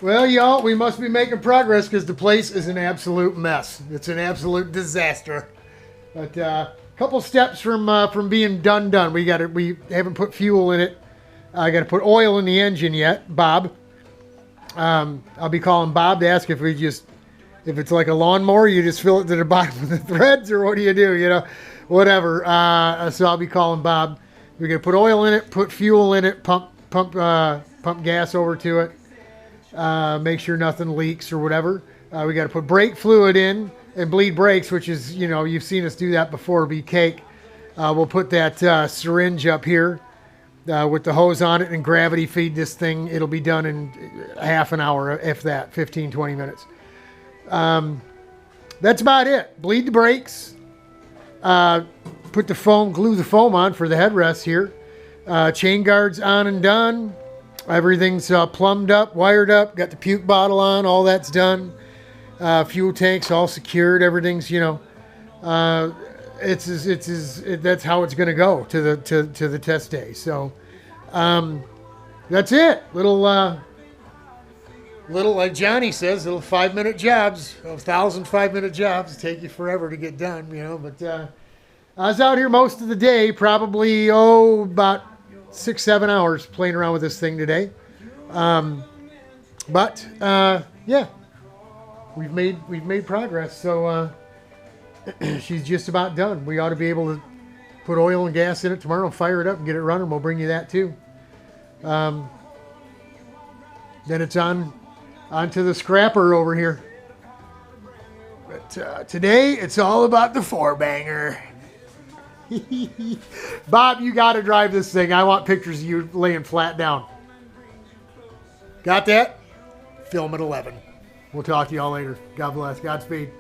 Well, y'all, we must be making progress because the place is an absolute mess. It's an absolute disaster. But a couple steps from being done. We haven't put fuel in it. I got to put oil in the engine yet, Bob. I'll be calling Bob to ask if it's like a lawnmower, you just fill it to the bottom of the threads, or what do you do? Whatever. So I'll be calling Bob. We're gonna put oil in it, put fuel in it, pump gas over to it. Make sure nothing leaks or whatever. We got to put brake fluid in and bleed brakes, which is, you've seen us do that before, be cake. We'll put that syringe up here with the hose on it and gravity feed this thing. It'll be done in half an hour, if that, 15, 20 minutes. That's about it. Bleed the brakes. Glue the foam on for the headrests here. Chain guards on and done. Everything's plumbed up, wired up, got the puke bottle on, all that's done. Fuel tanks all secured, everything's, that's how it's going to go to the test day. So, that's it. Little, like Johnny says, little 5-minute jobs, 1,000 5-minute jobs take you forever to get done, but, I was out here most of the day, probably, about 6-7 hours playing around with this thing today. Yeah, we've made progress. So she's just about done. We ought to be able to put oil and gas in it tomorrow and fire it up and get it running. We'll bring you that too. Then it's on to the scrapper over here. But today it's all about the 4-banger. Bob, you got to drive this thing. I want pictures of you laying flat down. Got that? Film at 11. We'll talk to y'all later. God bless. Godspeed.